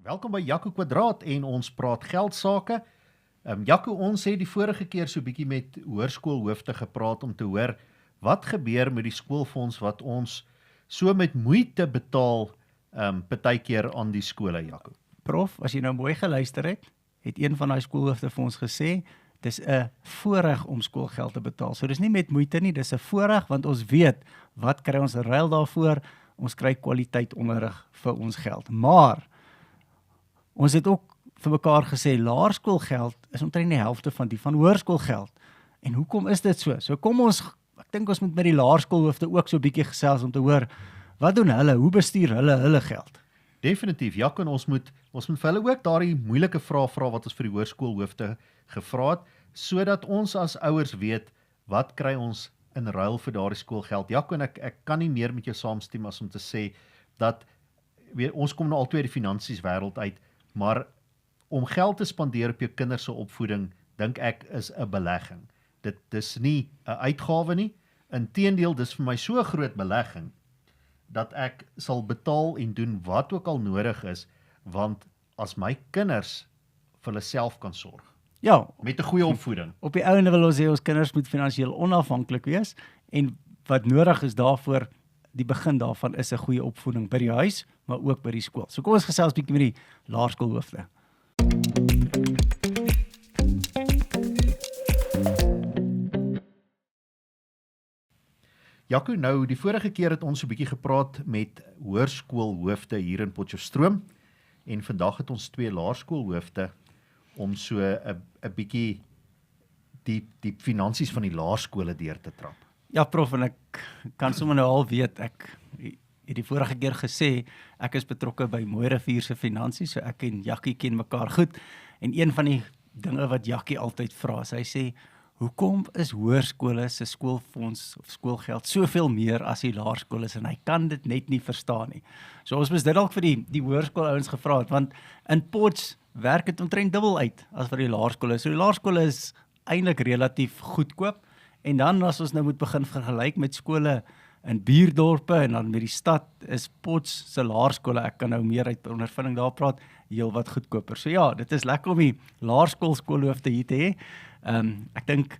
Welkom by Jaco Kwadraat en ons praat geldsake. Jaco, ons het die vorige keer so bietjie met hoërskoolhoofde gepraat om te hoor wat gebeur met die skoolfonds wat ons so met moeite betaal partykeer aan die skole, Jaco. Prof, as jy nou mooi geluister het een van daai skoolhoofde vir ons gesê, dis 'n voorreg om skoolgeld te betaal. So dis nie met moeite nie, dis 'n voorreg want ons weet wat kry ons in ruil daarvoor, ons kry kwaliteit onderrig vir ons geld. Maar ons het ook vir mekaar gesê, laerskoolgeld is omtrent die helfte van die van hoërskoolgeld. En hoekom is dit so? So kom ons, ek dink ons moet met die laerskoolhoofde ook so 'n bietjie gesels om te hoor, wat doen hulle, hoe bestuur hulle geld? Definitief, Jaco, en ons moet vir hulle ook daardie moeilike vrae vra wat ons vir die hoërskoolhoofde gevra het, sodat ons as ouers weet, wat kry ons in ruil vir daardie skoolgeld. Jaco, en ek kan nie meer met jou saamstem as om te sê, dat ons kom nou al twee die finansies wêreld uit, maar om geld te spandeer op jou kinders se opvoeding, dink ek is 'n belegging. Dit is nie 'n uitgawe nie, inteendeel, dis vir my so 'n groot belegging, dat ek sal betaal en doen wat ook al nodig is, want as my kinders vir hulle self kan sorg, Ja, met 'n goeie opvoeding. op die einde wil ons hê ons kinders moet finansiëel onafhanklik wees, en wat nodig is daarvoor, die begin daarvan is 'n goeie opvoeding by die huis, maar ook by die skool. So kom ons gesels bietjie met die laerskoolhoofde. Jaco, nou die vorige keer het ons so 'n bietjie gepraat met hoërskoolhoofde hier in Potchefstroom, en vandag het ons twee laerskoolhoofde om so 'n bietjie die finansies van die laerskole deur te trap. Ja, prof, en ek kan sommer nou al weet, ek het die vorige keer gesê, ek is betrokke by Mooirivier se finansies, so ek en Jackie ken mekaar goed, en een van die dinge wat Jackie altyd vra, hy sê, hoekom is hoërskole se skoolfonds of skoolgeld soveel meer as die laerskole, en hy kan dit net nie verstaan nie. So ons moes dit dalk vir die hoërskoolouens gevra het, want in Potch werk dit omtrent dubbel uit as vir die laerskole. So die laerskole is eintlik relatief goedkoop, en dan as ons nou moet begin vergelyk met skole in buurdorpe en dan met die stad, is Potch se laerskole, ek kan nou meer uit ondervinding daar praat, heel wat goedkoper. So ja, dit is lekker om die laerskoolskoolhoofde hier te hê. Ek dink,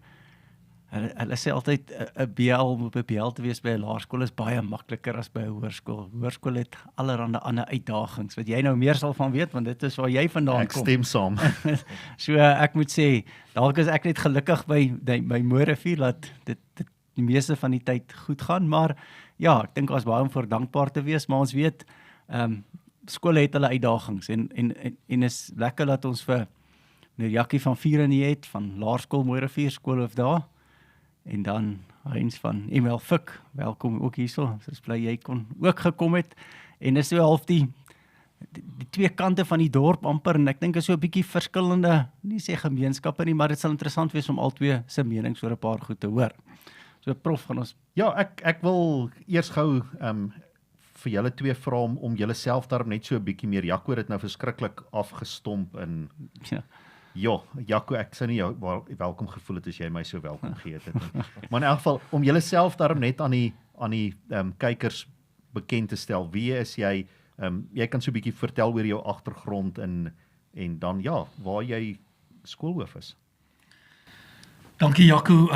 hulle sê altyd, 'n BL om op 'n BL te wees by 'n laerskool is baie makliker as by 'n hoërskool. Hoërskool het allerhande ander uitdagings, wat jy nou meer sal van weet, want dit is waar jy vandaan kom. Ek stem saam. So ek moet sê, dalk is ek net gelukkig by Mooirivier, dat dit die meeste van die tyd goed gaan, maar ja, ek dink ons baie om voor dankbaar te wees, maar ons weet, skole het hulle uitdagings, en is lekker dat ons vir meneer Jackie van Vieren het, van Laerskool Mooirivier, skoolhoof daar, en dan Heinz van ML Fik, welkom ook hierso, so is bly jy kon ook gekom het, en is so half die twee kante van die dorp amper, en ek dink is so 'n bietjie verskillende, nie sê gemeenskappe nie, maar dit sal interessant wees om al twee se menings oor 'n paar goed te hoor. So prof, gaan ons... Ja, ek wil eers gou vir julle twee vra om julle self daarom net so 'n bietjie meer. Jaco het nou verskriklik afgestomp en ja, Jaco, ek sou nie jou welkom gevoel het as jy my so welkom geheet het nie. Maar in elk geval, om julle self daarom net aan die kykers bekend te stel, wie is jy? Jy kan so 'n bietjie vertel oor jou agtergrond en dan ja, waar jy skoolhoof is. Dankie Jaco,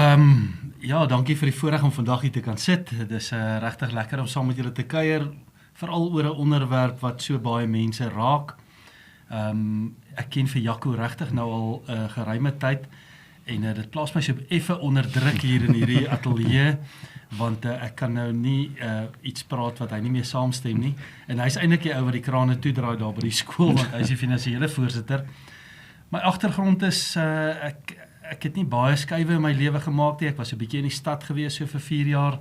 ja, dankie vir die voorreg om vandag hier te kan sit. Dit is regtig lekker om saam met julle te kuier, veral oor 'n onderwerp wat so baie mense raak. Ek ken vir Jaco regtig nou al geruime tyd, en dit plaas my so effe onder druk hier in hierdie ateljee, want ek kan nou nie iets praat wat hy nie mee saamstem nie, en hy is eintlik die ou wat die krane toedraai daar by die skool, want hy is die finansiële voorsitter. My agtergrond is, ek het nie baie skuwe in my lewe gemaak nie, ek was 'n bietjie in die stad gewees so vir 4 jaar,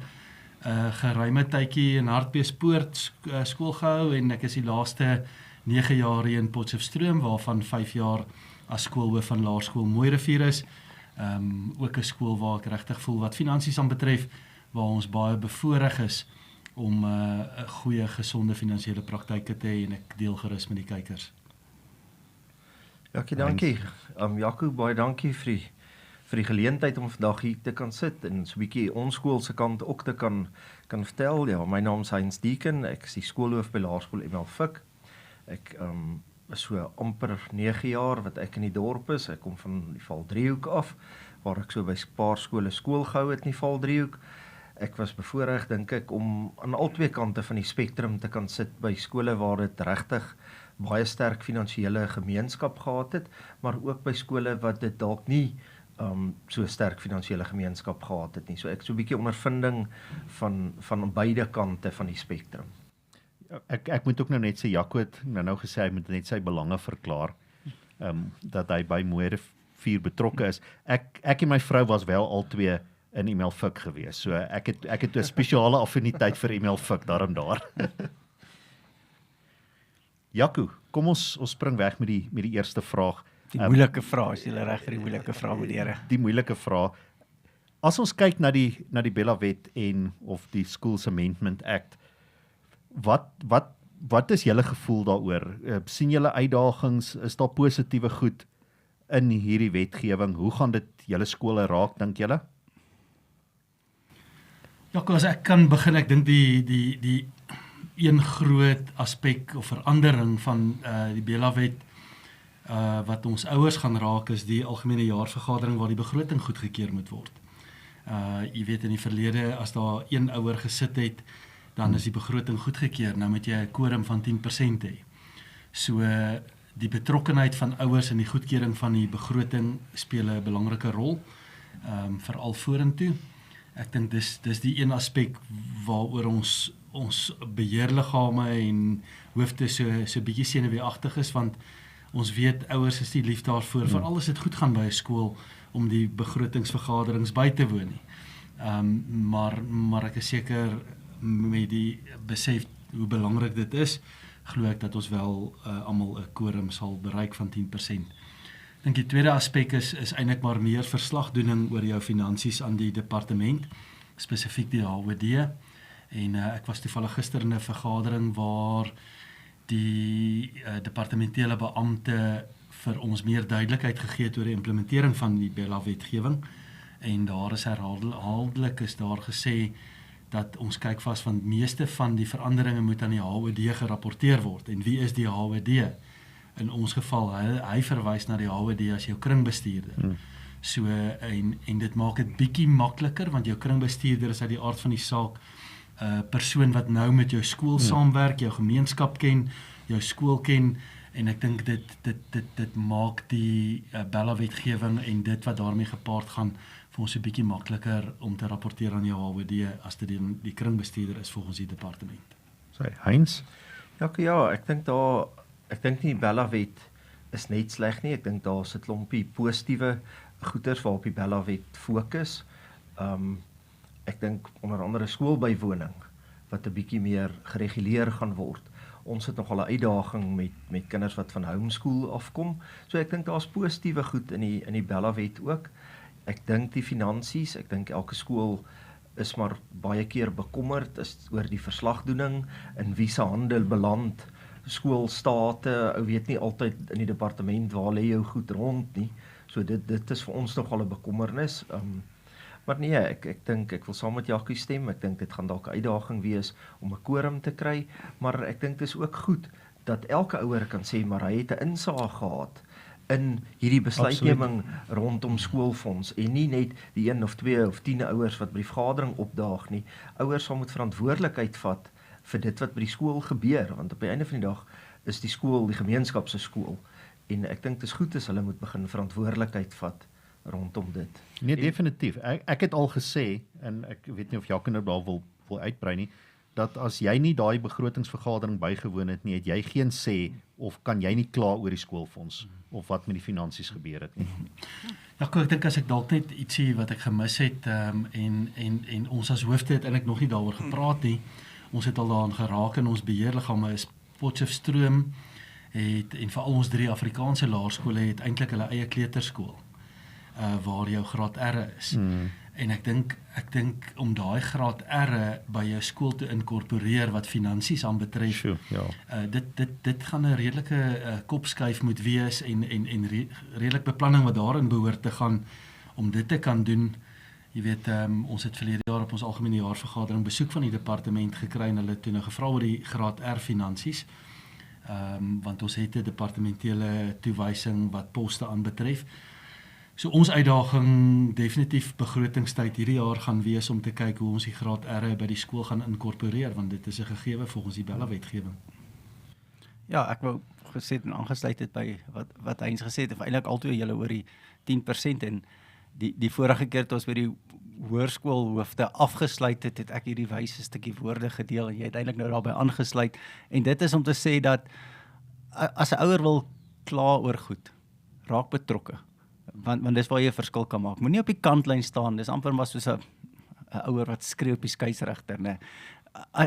geruime tydjie in Hartbeespoort skool gehou, en ek is die laaste 9 jaar hier in Potchefstroom, waarvan 5 jaar as skoolhoof van Laerskool Mooirivier is, ook 'n skool waar ek regtig voel wat finansies aan betref, waar ons baie bevoorreg is om 'n goeie, gesonde finansiële praktyke te hê, en ek deel gerus met die kykers. Jackie, dankie. Jaco, baie dankie vir die geleentheid om vandag hier te kan sit en so 'n bietjie ons skool se kant ook te kan vertel. Ja, my naam is Heinz Deeken, ek is die skoolhoof by Laerskool ML Fik. Ek is so amper 9 jaar wat ek in die dorp is. Ek kom van die Valdriehoek af, waar ek so by 'n paar skole skool gehou het in die Valdriehoek. Ek was bevoorreg, dink ek, om aan al twee kante van die spektrum te kan sit by skole waar dit regtig baie sterk finansiële gemeenskap gehad het, maar ook by skole wat dit dalk nie so sterk finansiële gemeenskap gehad het nie. So ek so 'n bietjie ondervinding van beide kante van die spektrum. Ek moet ook nou net sê, Jaco het nou gesê, hy moet net sy belange verklaar, dat hy by Mooirivier betrokke is. Ek en my vrou was wel al twee in Emelfik gewees, so ek het 'n spesiale affiniteit vir Emelfik, daarom daar. Jaco, kom ons spring weg met die eerste vraag. Die moeilike vraag, as jy reg vir die moeilike vraag meneer. Die moeilike vraag. As ons kyk na die Bella-wet of die Schools Amendment Act, wat is julle gevoel daaroor? Sien julle uitdagings, is daar positiewe goed in hierdie wetgewing? Hoe gaan dit julle skole raak, dink julle? Ja, as ek kan begin, ek dink die een groot aspek of verandering van die Bella-wet wat ons ouers gaan raak, is die algemene jaarvergadering waar die begroting goedgekeur moet word. Jy weet, in die verlede, as daar een ouer gesit het, dan is die begroting goedgekeur. Nou moet jy 'n quorum van 10% hê. So die betrokkenheid van ouers in die goedkeuring van die begroting speel 'n belangrike rol, veral vorentoe. Ek dink dis die een aspek waaroor ons beheerliggame en hoofde so bietjie senuweeagtig is, want ons weet ouers is nie lief daarvoor, veral as dit goed gaan by 'n skool om die begrotingsvergaderings by te woon nie. Maar ek is seker met die besef hoe belangrik dit is, glo ek dat ons wel almal 'n quorum sal bereik van 10%. Ek dink die tweede aspek is eintlik maar meer verslagdoening oor jou finansies aan die departement, spesifiek die HWD. En ek was toevallig gister in 'n vergadering waar die departementele beampte vir ons meer duidelikheid gegee het oor die implementering van die Bella-wetgewing. En daar is herhaaldelik is daar gesê dat ons kyk vas van meeste van die veranderinge moet aan die HWD gerapporteer word. En wie is die HWD? In ons geval, hy verwys na die HWD as jou kringbestuurder. So, en dit maak dit bietjie makliker, want jou kringbestuurder is uit die aard van die saak persoon wat nou met jou skool saamwerk, jou gemeenskap ken, jou skool ken, en ek dink dit maak die Bella-wetgewing en dit wat daarmee gepaard gaan vir ons 'n bietjie makliker om te rapporteer aan jou HWD as dit die kringbestuurder is volgens die departement. Sorry, Heinz? Ja, ek dink nie Bella-wet is net sleg nie. Ek dink daar is 'n klompie positiewe goeders waarop die Bella-wet fokus. Ek dink onder andere skoolbywoning wat 'n bietjie meer gereguleer gaan word. Ons het nogal 'n uitdaging met kinders wat van homeschool afkom. So ek dink daar's positiewe goed in die Bella-wet ook. Ek dink die finansies, ek dink elke skool is maar baie keer bekommerd oor die verslagdoening, in wie se hande beland skoolstate, ou weet nie altyd in die departement waar lê jou goed rond nie. So dit is vir ons nogal 'n bekommernis. Maar nee, ek dink ek wil saam met Jackie stem. Ek dink dit gaan dalk 'n uitdaging wees om 'n quorum te kry, maar ek dink dit is ook goed dat elke ouer kan sê maar hy het 'n insaag gehad in hierdie besluitneming rondom skoolfonds en nie net die 1 of 2 of 10 ouers wat by die vergadering opdaag nie. Ouers sal moet verantwoordelikheid vat vir dit wat by die skool gebeur, want op die einde van die dag is die skool die gemeenskap se skool en ek dink dit is goed as hulle moet begin verantwoordelikheid vat rondom dit. Nee, definitief. Ek het al gesê, en ek weet nie of Jacques nou daar wil uitbrei nie, dat as jy nie daai begrotingsvergadering bygewoon het nie, het jy geen sê of kan jy nie kla oor die skoolfonds of wat met die finansies gebeur het nie. Ja, ek dink as ek dalk net ietsie wat ek gemis het en ons as hoofde het eintlik nog nie daaroor gepraat nie. Ons het al daaraan geraak in ons beheerliggame is Potchefstroom het en veral ons 3 Afrikaanse laerskole het eintlik hulle eie kleuterskool waar jou graad R is. En ek dink om daai graad R by jou skool te inkorporeer wat finansies aanbetref, Sure, ja. dit gaan 'n redelike kopskuif moet wees en redelik beplanning wat daarin behoort te gaan om dit te kan doen. Jy weet, ons het verlede jaar op ons algemene jaarvergadering besoek van die departement gekry en hulle het toe nou gevra oor die graad R finansies. Want ons het 'n departementele toewysing wat poste aanbetref. So ons uitdaging definitief begrotingstyd hierdie jaar gaan wees om te kyk hoe ons die graad R by die skool gaan inkorporeer, want dit is 'n gegewe volgens die Bella-wetgewing. Ja, ek wou gesê en aangesluit het by wat Heinz gesê het, of eintlik altoe julle oor die 10% en die vorige keer toe ons by die hoërskoolhoofde afgesluit het, het ek hierdie wyse stukkie woorde gedeel en jy het eintlik nou daarbey aangesluit en dit is om te sê dat as 'n ouer wil kla oor goed, raak betrokke. Want dis waar jy 'n verskil kan maak. Moenie op die kantlyn staan, dis amper maar soos 'n ouer wat skree op die skeieregter, né?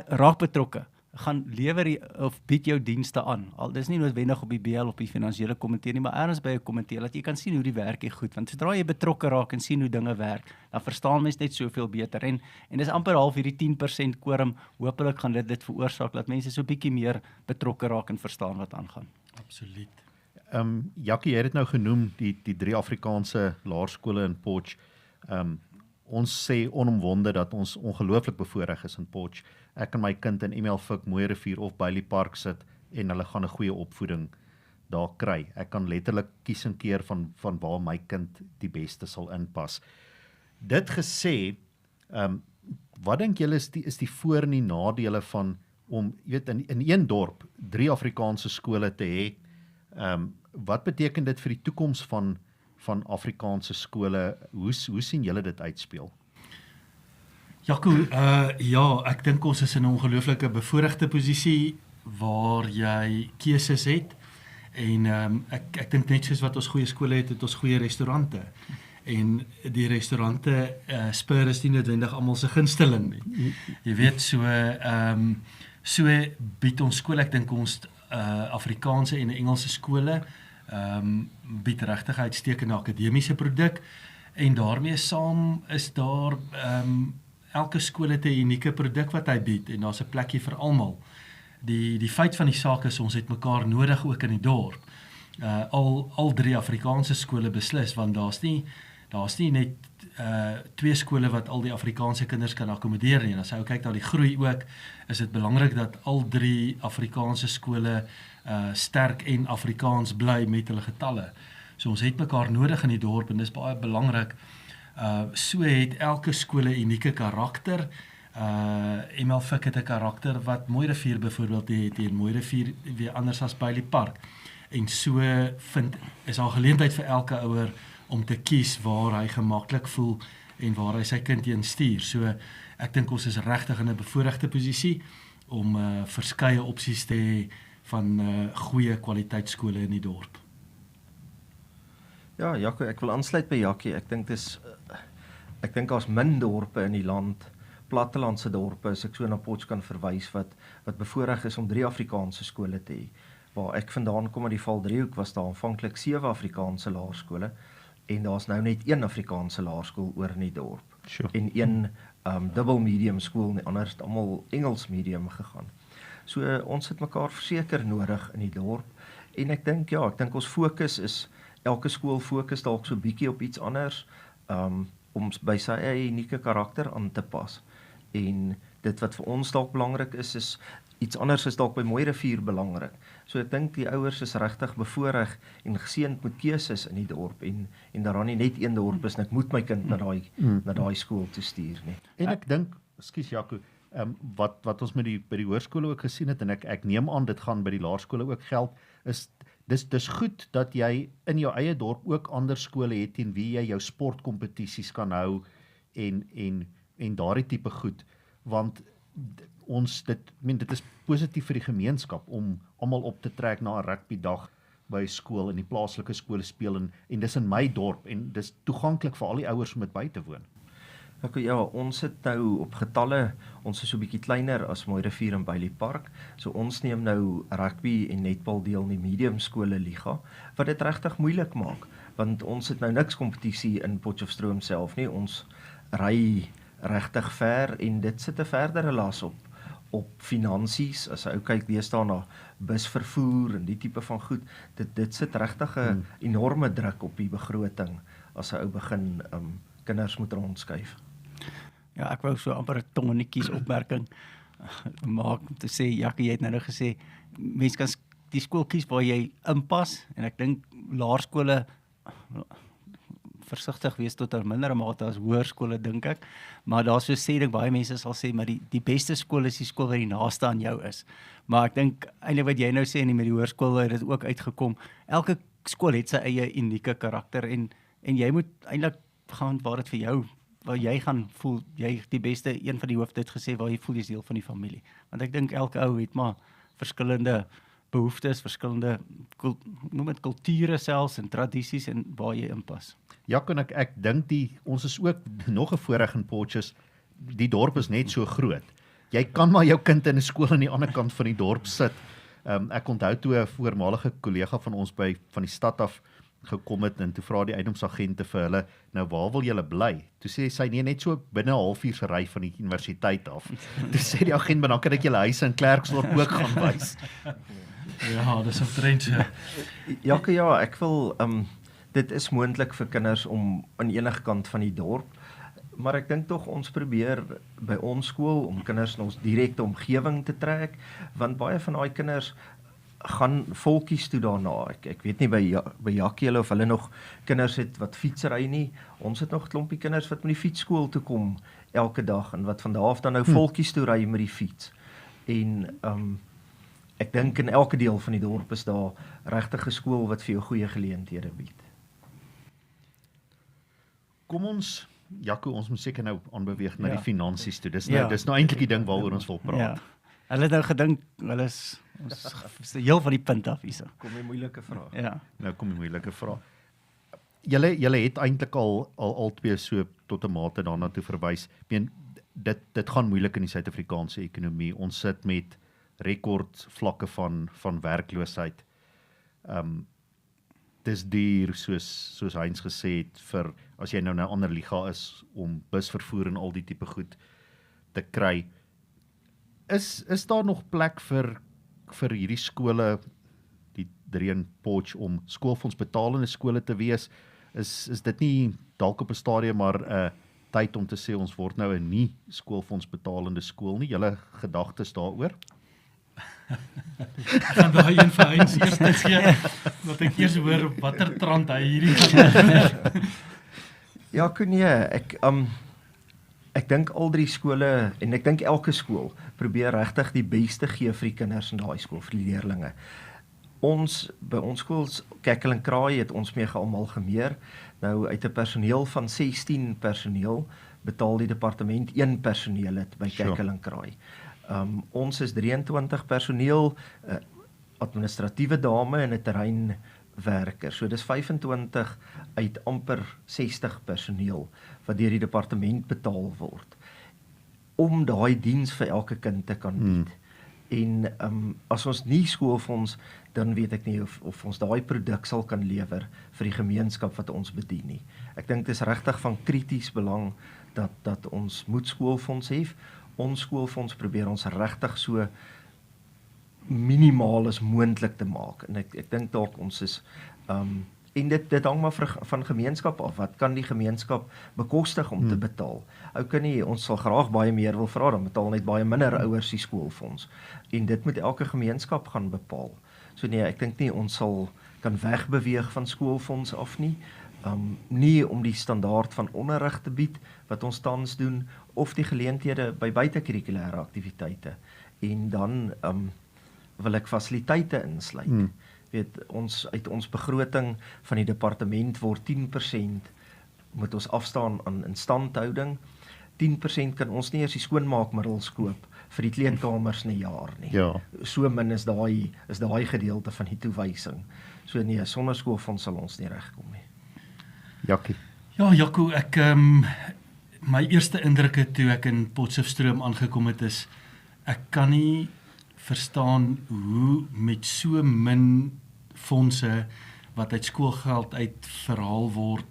Raak betrokke. Gaan lewer of bied jou dienste aan. Al dis nie noodwendig op die BL op die finansiële komitee nie, maar ergens by 'n komitee dat jy kan sien hoe die werk hier goed, want sodra jy betrokke raak en sien hoe dinge werk, dan verstaan mens net soveel beter en dis amper half hierdie 10% quorum. Hopelik gaan dit veroorsaak dat mense so 'n bietjie meer betrokke raak en verstaan wat aangaan. Absoluut. Jackie, jy het dit nou genoem, die 3 Afrikaanse laerskole in Potch. Ons sê onomwonde dat ons ongelooflik bevoorreg is in Potch. Ek kan my kind in Emelvik, Mooirivier of Bailey Park sit en hulle gaan 'n goeie opvoeding daar kry. Ek kan letterlik kies en keer van waar my kind die beste sal inpas. Dit gesê, wat dink julle is die voor- en die nadele van om, jy weet, in een dorp 3 Afrikaanse skole te hê? Wat beteken dit vir die toekoms van Afrikaanse skole? Hoe sien julle dit uitspeel? Jaco, ja, ek dink ons is in 'n ongelooflike bevoorregte posisie waar jy keuses het en ek dink net soos wat ons goeie skole het ons goeie restaurante. En die restaurante spur is nie noodwendig almal se gunsteling nie. Jy weet, so bied ons skole, ek dink ons Afrikaanse en Engelse skole bied regtig uitstekende akademiese produk en daarmee saam is daar elke skool het 'n unieke produk wat hy bied en daar's 'n plekkie vir almal. Die feit van die saak is ons het mekaar nodig ook in die dorp. Al 3 Afrikaanse skole beslis, want daar's nie net 2 skole wat al die Afrikaanse kinders kan akkommodeer nie. En as jy kyk na die groei ook, is dit belangrik dat al 3 Afrikaanse skole sterk en Afrikaans bly met hulle getalle. So ons het mekaar nodig in die dorp en dis baie belangrik. So het elke skool 'n unieke karakter. Emelvik het 'n karakter wat Mooirivier byvoorbeeld het en Mooirivier weer anders as Bailey Park. En so is daar geleentheid vir elke ouer om te kies waar hy gemaklik voel en waar hy sy kind heen stuur. So ek dink ons is regtig in 'n bevoorregte posisie om verskeie opsies te hê van goeie kwaliteitskole in die dorp. Ja, Jaco, ek wil aansluit by Jackie. Ek dink daar's min dorpe in die land, plattelandse dorpe, as ek so na Potch kan verwys wat bevoorreg is om 3 Afrikaanse skole te hê. Waar ek vandaan kom in die Valdriehoek was daar aanvanklik 7 Afrikaanse laerskole en daar's nou net 1 Afrikaanse laerskool oor in die dorp. Sure. En 1 dubbel medium skool, en die ander het almal Engels medium gegaan. So ons het mekaar verseker nodig in die dorp en ek dink ons fokus is elke skool fokus dalk so bietjie op iets anders om by sy eie unieke karakter aan te pas. En dit wat vir ons dalk belangrik is iets anders is dalk by Mooirivier belangrik. So ek dink die ouers is regtig bevoorreg en geseënd met keuses in die dorp en dat daar nie net een dorp is en ek moet my kind na daai skool toe stuur nie. En ek dink, ekskuus Jaco, wat ons by die hoërskole ook gesien het en ek neem aan dit gaan by die laerskole ook geld, is dis goed dat jy in jou eie dorp ook ander skole het en wie jy jou sportkompetisies kan hou en daardie tipe goed, want dit is positief vir die gemeenskap om almal op te trek na 'n rugbydag by skool en die plaaslike skole speel en dis in my dorp en dis toeganklik vir al die ouers om dit by te woon. Ja, ons het nou op getalle, ons is so 'n bietjie kleiner as Mooirivier en Bailey Park, so ons neem nou rugby en netbal deel in die medium skole liga, wat dit regtig moeilik maak, want ons het nou niks kompetisie in Potchefstroom self nie, ons ry regtig ver en dit sit 'n verdere las op finansies, as jy kyk deesdae na busvervoer en die tipe van goed, dit sit regtig 'n enorme druk op die begroting as 'n ou begin kinders moet rondskuif. Ja, ek wou so amper 'n tong in die kies opmerking maak om te sê, Jackie, jy het nou gesê, mense kan die skool kies waar jy inpas en ek dink laerskole versigtig wees tot 'n mindere mate as hoërskole dink ek, maar daar's so sê ek baie mense sal sê maar die beste skool is die skool wat die naaste aan jou is. Maar ek dink eintlik wat jy nou sê en met die hoërskool het dit ook uitgekom. Elke skool het sy eie unieke karakter en jy moet eintlik gaan waar dit vir jou waar jy gaan voel jy die beste een van die hoofde het gesê waar jy voel jy's deel van die familie. Want ek dink elke ou het maar verskillende behoeftes, verskillende noem dit kulture selfs en tradisies en waar jy inpas. Ja, en ek dink ons is ook nog 'n voorreg in Potchefstroom. Die dorp is net so groot. Jy kan maar jou kind in 'n skool aan die ander kant van die dorp sit. Ek onthou toe 'n voormalige kollega van ons van die stad af gekom het en toe vra die eiendomsagente vir hulle, nou waar wil julle bly? Toe sê sy nee, net so binne 'n halfuur se ry van die universiteit af. Toe sê die agent, maar dan kan ek julle huise in Klerksdorp ook gaan wys. Ja, dis 'n trend so. Ja, ek wil dit is moontlik vir kinders om aan enige kant van die dorp, maar ek dink tog ons probeer by ons skool om kinders in ons direkte omgewing te trek, want baie van daai kinders gaan volkies toe daarna. Ek weet nie by Jakkie hulle of hulle nog kinders het wat fietsry nie. Ons het nog 'n klompie kinders wat met die fietsskool toe kom elke dag en wat van daar af dan nou volkies toe ry met die fiets. En ek dink in elke deel van die dorp is daar regtig 'n skool wat vir jou goeie geleenthede bied. Kom ons, Jaco, ons moet seker nou aanbeweeg na Ja. die finansies toe. Dis Ja. nou eintlik die ding waaroor ons wil praat. Ja. Hulle het nou gedink hulle is heel van die punt af hierso. Kom 'n moeilike vraag. Ja. Nou kom die moeilike vraag. Julle het eintlik al twee so tot 'n mate daarna toe verwys. Ek meen dit gaan moeilik in die Suid-Afrikaanse ekonomie. Ons sit met rekord vlakke van werkloosheid. Dis duur soos Heinz gesê het vir as jy nou 'n ander liga is om busvervoer en al die tipe goed te kry. Is daar nog plek vir hierdie skole, die 3 in Potch om skoolfondsbetalende skole te wees? Is dit nie dalk op 'n stadium maar tyd om te sê ons word nou 'n nie skoolfondsbetalende skool nie? Julle gedagtes daaroor? Ek gaan daai een vir Heinz eers gee, dat ek eers hoor watter trant hy hierdie gaan. Ja, ek dink al 3 skole en ek dink elke skool probeer regtig die beste gee vir die kinders in daai skool, vir die leerlinge. By ons skool Kekkelenkraai het ons mee geamalgameer. Nou uit 'n personeel van 16 personeel betaal die departement 1 personeellid by Kekkelenkraai. Ons is 23 personeel, administratiewe dame en 'n terreinwerker. So dis 25 uit amper 60 personeel wat deur die departement betaal word om daai diens vir elke kind te kan bied. En as ons nie skoolfonds, dan weet ek nie of ons daai produk sal kan lewer vir die gemeenskap wat ons bedien nie. Ek dink dit is regtig van krities belang dat ons moet skoolfonds hê. Ons skoolfonds probeer ons regtig so minimaal as moontlik te maak. En ek dink dalk ons is en dit hang maar van gemeenskap af. Wat kan die gemeenskap bekostig om te betaal? Ons sal graag baie meer wil vra, dan betaal net baie minder ouers die skoolfonds. En dit moet elke gemeenskap gaan bepaal. So nee, ek dink nie ons kan wegbeweeg van skoolfonds af nie. Nie om die standaard van onderrig te bied wat ons tans doen, of die geleenthede by buitekurrikulêre aktiwiteite. En dan wil ek fasiliteite insluit. Uit ons begroting van die departement word 10% moet ons afstaan aan instandhouding. 10% kan ons nie eers die skoonmaakmiddels koop vir die kleedkamers in 'n jaar nie. Ja. So min is daai gedeelte van die toewysing. So nee, sonder skoolfonds sal ons nie regkom nie. Jakkie. Ja, Jaco, my eerste indrukke toe ek in Potchefstroom aangekom het is, ek kan nie verstaan hoe met so min fondse wat uit skoolgeld uit verhaal word,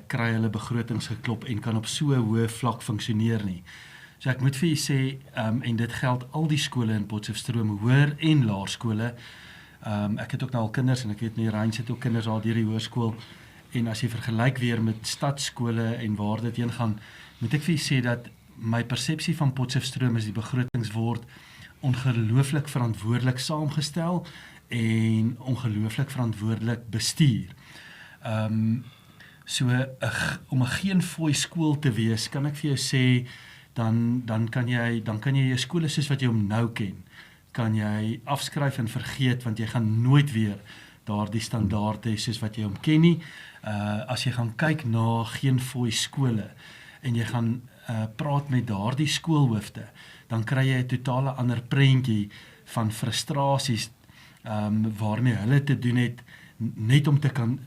kry hulle begrotings geklop en kan op so 'n hoë vlak funksioneer nie. So ek moet vir julle sê, en dit geld al die skole in Potchefstroom, hoër en laerskole. Ek het ook nou al kinders en ek weet nie, Heinz het ook kinders daar deur die hoërskool. En as jy vergelyk weer met stadskole en waar dit heen gaan, moet ek vir julle sê dat my persepsie van Potchefstroom is die begrotings word ongelooflik verantwoordelik saamgestel en ongelooflik verantwoordelik bestuur. Om 'n geen fooi skool te wees, kan ek vir jou sê, dan kan jy jou skole soos wat jy hom nou ken, kan jy afskryf en vergeet, want jy gaan nooit weer daardie standaard hê soos wat jy hom ken nie. As jy gaan kyk na geen fooi skole en jy gaan praat met daardie skoolhoofde, dan kry jy 'n totale ander prentjie van frustrasies waarmee hulle te doen het, net om te kan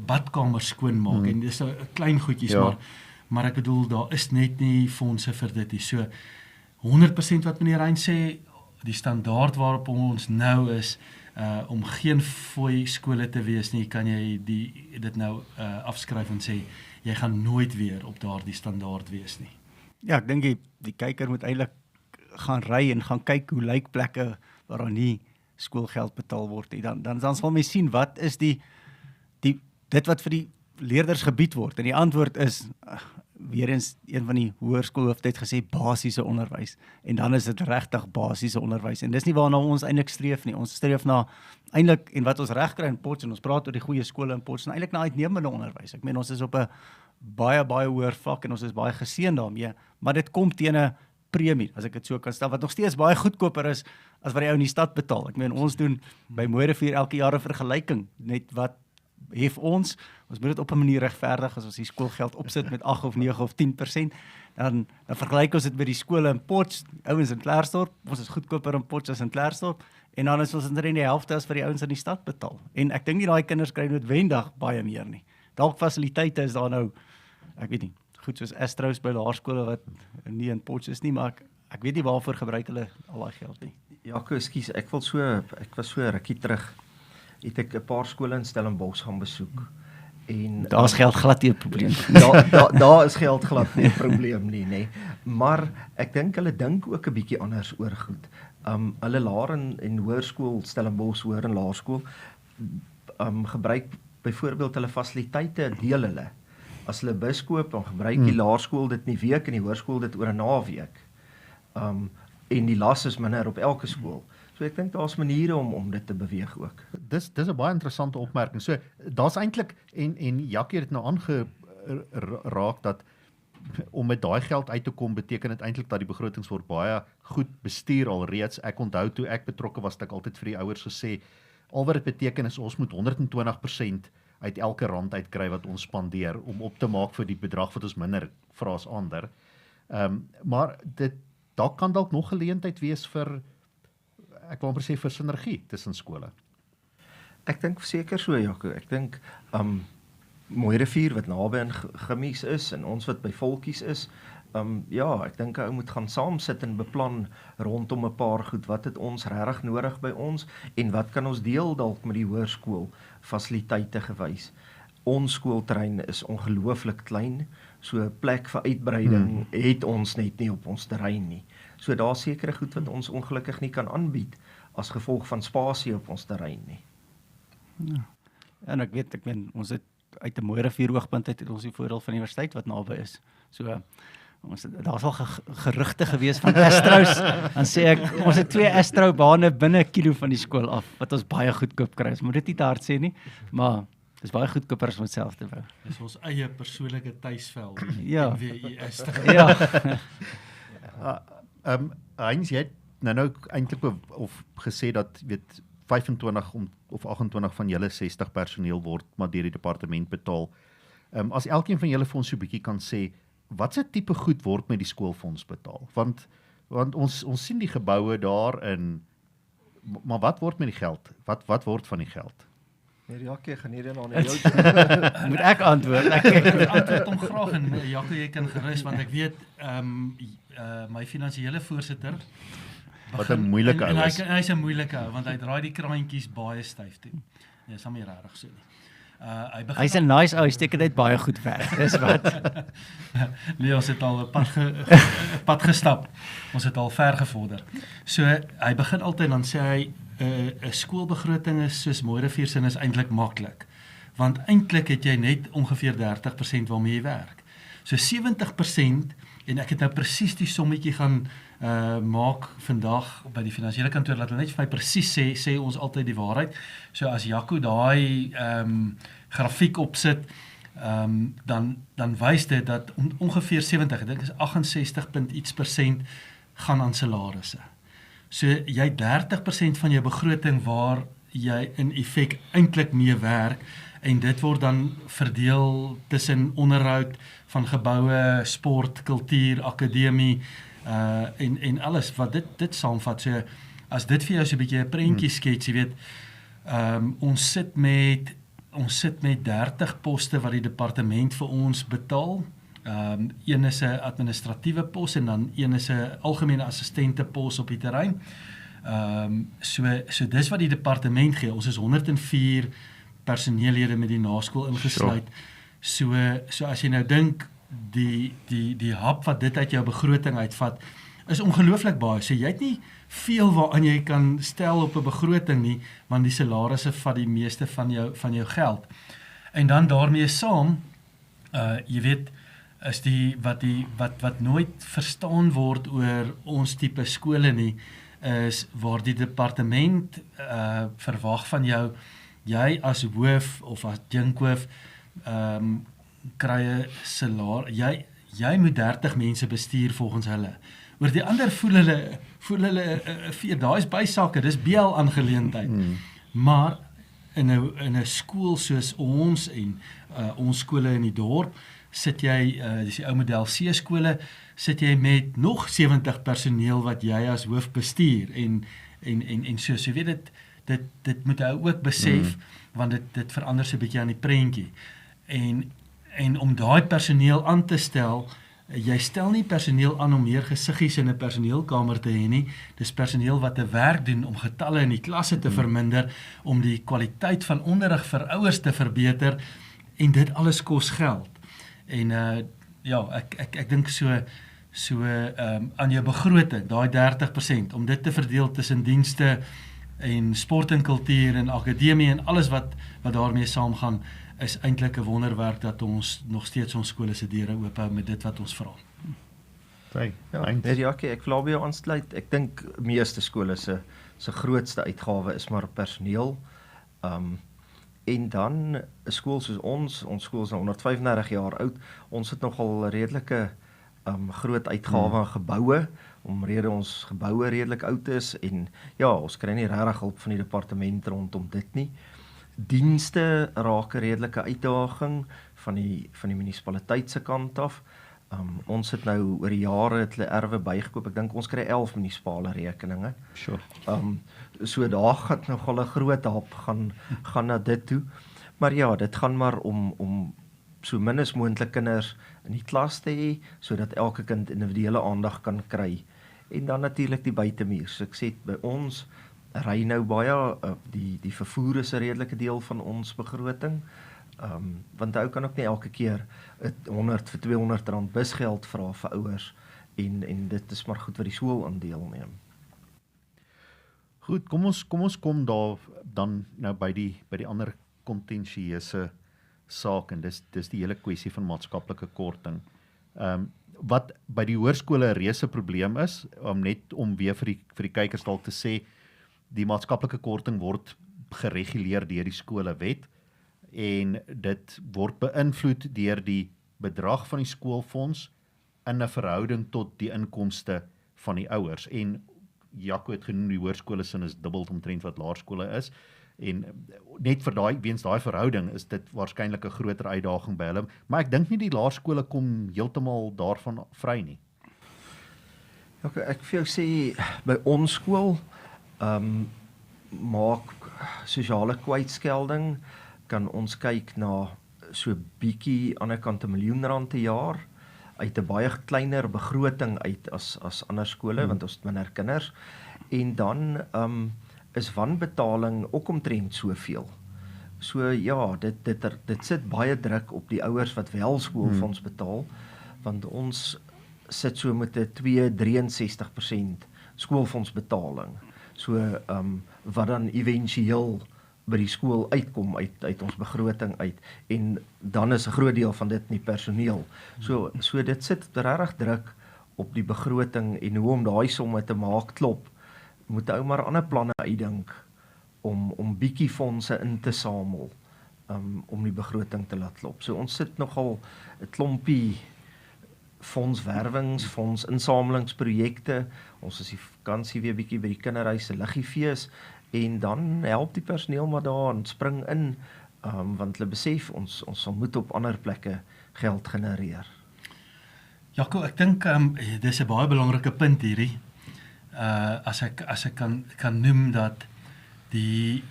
badkamer skoonmaak, en dis 'n klein goedjies, maar ek bedoel, daar is net nie fondse vir dit nie. So 100% wat meneer Hein sê, die standaard waarop ons nou is, om geen fooi skole te wees nie, kan jy dit nou afskryf en sê, jy gaan nooit weer op daardie standaard wees nie. Ja, ek dink die kyker moet eintlik gaan ry en gaan kyk hoe lyk plekke waar daar nie skoolgeld betaal word nie. Dan sal mens sien wat is dit wat vir die leerders gebied word. En die antwoord is weer eens een van die hoërskoolhoofde het gesê basiese onderwys. En dan is dit regtig basiese onderwys. En dis nie waarna ons eintlik streef nie. Ons streef na eintlik, en wat ons reg kry in Potchefstroom, ons praat oor die goeie skole in Potchefstroom, eintlik na uitnemende onderwys. Ek meen, ons is op 'n baie hoër vlak en ons is baie geseën daarmee, maar dit kom teen 'n premie, as ek dit so kan stel, wat nog steeds baie goedkoper is as wat die ou in die stad betaal. Ek meen, ons doen by Mooirivier elke jaar 'n vergelyking, net wat hef ons moet dit op 'n manier regverdig, as ons die skoolgeld opsit met 8 of 9 of 10%, dan vergelyk ons dit met die skole in Potchefstroom, ouens in Klerksdorp, ons is goedkoper in Potchefstroom as in Klerksdorp, en dan is ons in die helfte as vir die ouens in die stad betaal. En ek dink nie daai kinders kry noodwendig baie meer nie. Dalk fasiliteite is daar nou, ek weet nie, goed soos Astros by laerskole wat nie in Potchefstroom is nie, maar ek weet nie waarvoor gebruik hulle al daai geld nie. Jaco, ekskuus, ek was so rukkie terug, het ek 'n paar skole in Stellenbosch gaan besoek. En daar's geld glad nie 'n probleem. Daar is geld glad nie 'n probleem nie, nê. Maar ek dink hulle dink ook 'n bietjie anders oor goed. Hulle laer en hoërskool, Stellenbosch hoër en laerskool, gebruik byvoorbeeld hulle fasiliteite, deel hulle. As hulle bus koop, dan gebruik die laerskool dit in die week en die hoërskool dit oor 'n naweek. En die las is minder op elke skool. So ek dink daar's maniere om dit te beweeg ook. Dis 'n baie interessante opmerking. So daar's eintlik, en Jackie het nou aangeraak, dat om met daai geld uit te kom, beteken dit eintlik dat die begrotings word baie goed bestuur alreeds. Ek onthou toe ek betrokke was, het ek altyd vir die ouers gesê, al wat dit beteken is ons moet 120% uit elke rand uitkry wat ons spandeer, om op te maak vir die bedrag wat ons minder vra as ander. Maar daar kan dalk nog geleentheid wees vir, ek wil amper sê, vir sinergie tussen skole. Ek dink seker so, Jaco. Ek dink Mooirivier wat naby in Gimmies is en ons wat by Volkies is, ek dink ou moet gaan saam sit en beplan rondom 'n paar goed. Wat het ons regtig nodig by ons en wat kan ons deel dalk met die hoërskool fasiliteite gewys. Ons skoolterrein is ongelooflik klein, so plek vir uitbreiding het ons net nie op ons terrein nie. So daar sekere goed wat ons ongelukkig nie kan aanbied as gevolg van spasie op ons terrein nie. Ja. En ek meen, ons het uit 'n Mooirivier oogpunt uit het ons die voordeel van die universiteit wat naby is. So daar's al gerugte gewees van Astros, dan sê ek, ons het 2 Astro bane binne 'n kilo van die skool af, wat ons baie goedkoop kry. Ons moet dit nie te hard sê nie, maar dis baie goedkoper as om dit self te bou. Dis ons eie persoonlike tuisveld, ja. NWIS. Ja. Heinz, jy het nou eintlik of gesê dat 25 of 28 van julle 60 personeel word maar deur die departement betaal. As elkeen van julle vir ons so 'n bietjie kan sê, wat se tipe goed word met die skoolfonds betaal? Want ons sien die geboue daar maar wat word met die geld? Wat word van die geld? Nee, Jackie, gaan hierdie nou net jou moet ek antwoord? Ek antwoord hom graag en Jackie, jy kan gerus, want ek weet my finansiële voorsitter wat 'n moeilike ou is. En hy's 'n moeilike ou, want hy draai die kraantjies baie styf toe. Nee, is hom nie regtig so nie. Hy's 'n nice ou, hy steek dit baie goed weg. Dis wat. Nee, ons het al 'n pad gestap. Ons het al ver gevorder. So hy begin altyd, dan sê hy 'n skoolbegroting is soos Mooirivier se is eintlik maklik. Want eintlik het jy net ongeveer 30% waarmee jy werk. So 70%, en ek het nou presies die sommetjie gaan maak vandag by die finansiële kantoor, laat hulle net vir my presies sê ons altyd die waarheid. So as Jaco daai grafiek opsit, dan wys dit dat ongeveer 70, ek dink is 68% gaan aan salarisse. So jy 30% van jou begroting waar jy in effek eintlik mee werk, en dit word dan verdeel tussen onderhoud van geboue, sport, kultuur, akademie, en alles wat dit saamvat. So as dit vir jou so 'n bietjie 'n prentjie skets, jy weet, ons sit met 30 poste wat die departement vir ons betaal. Een is 'n administratiewe pos en dan een is 'n algemene assistente pos op die terrein. So dis wat die departement gee. Ons is 104 personeellede met die naskool ingesluit. Sure. So as jy nou dink die hap wat dit uit jou begroting uitvat, is ongelooflik baie. So jy het nie veel waaraan jy kan stel op 'n begroting nie, want die salarisse vat die meeste van jou geld. En dan daarmee saam, jy weet, is wat nooit verstaan word oor ons tipe skole nie, is waar die departement verwag van jou, jy as hoof of as adjunkhoof kry 'n salaris, jy moet 30 mense bestuur volgens hulle. Oor die ander voel hulle daai is bysake, dis BL aangeleentheid. Maar in 'n skool soos ons en ons skole in die dorp, sit jy, dis die ou model C skole, sit jy met nog 70 personeel wat jy as hoof bestuur en so weet dit moet ou ook besef, want dit verander so 'n bietjie aan die prentjie. En om daai personeel aan te stel, jy stel nie personeel aan om meer gesiggies in 'n personeelkamer te hê nie, dis personeel wat 'n werk doen om getalle in die klasse te verminder, om die kwaliteit van onderrig vir ouers te verbeter, en dit alles kos geld. En ek dink so aan jou begroting, daai 30%, om dit te verdeel tussen dienste en sport en kultuur en akademie en alles wat daarmee saamgaan, is eintlik 'n wonderwerk dat ons nog steeds ons skole se deure oop hou met dit wat ons vra. Ek wil by jou aansluit. Ek dink meeste skole se grootste uitgawe is maar personeel. En dan 'n skool soos ons skool is nou 135 jaar oud. Ons het nogal 'n redelike groot uitgawe aan geboue, omrede ons geboue redelik oud is, en ja, ons kry nie regtig hulp van die departement rondom dit nie. Dienste raak 'n redelike uitdaging van die munisipaliteit se kant af. Ons het nou oor die jare het hulle erwe bygekoop. Ek dink ons kry 11 munisipale rekeninge. Sure. So daar gaan nogal 'n groot hap gaan na dit toe. Maar ja, dit gaan maar om so min as moontlik kinders in die klas te hê, sodat elke kind individuele aandag kan kry. En dan natuurlik die buitemuur. So ek sê by ons ry nou baie, die vervoer is 'n redelike deel van ons begroting. Want ou kan ook nie elke keer 100 vir R200 busgeld vra vir ouers, en dit is maar goed wat die skool aan deelneem. Goed, kom ons kom daar dan nou by die ander kontensieuse saak, en dis die hele kwessie van maatskaplike korting. Wat by die hoërskole 'n reuse probleem is, net om weer vir die kykers dalk te sê, die maatskaplike korting word gereguleer deur die skolewet, en dit word beïnvloed deur die bedrag van die skoolfonds in 'n verhouding tot die inkomste van die ouers. En Jaco het genoem, die hoërskole sin is dubbel omtrent wat laerskole is, en net vir weens daai verhouding is dit waarskynlik 'n groter uitdaging by hulle, maar ek dink nie die laerskole kom heeltemal daarvan vry nie. Okay, ek vir jou sê, by ons skool maak sosiale kwytskelding, kan ons kyk na so bietjie aan die kant R1 miljoen per jaar uit 'n baie kleiner begroting uit as ander skole, want ons het minder kinders. En dan is wanbetaling ook omtrent soveel. So ja, dit sit baie druk op die ouers wat wel skoolfonds betaal, want ons sit so met 'n 63% skoolfondsbetaling. So wat dan éventueel by die skool uitkom uit ons begroting uit, en dan is 'n groot deel van dit nie personeel. So dit sit regtig druk op die begroting, en hoe om daai somme te maak klop, moet ou maar ander planne uitdink om bietjie fondse in te samel, om die begroting te laat klop. So ons sit nogal 'n klompie fondswerwings, fondsinsamelingsprojekte. Ons is die vakansie weer bietjie by die kinderhuise liggiefees, en dan help die personeel maar daar en spring in, want hulle besef ons sal moet op ander plekke geld genereer. Jaco, ek dink dis 'n baie belangrike punt hierdie. As ek kan noem dat die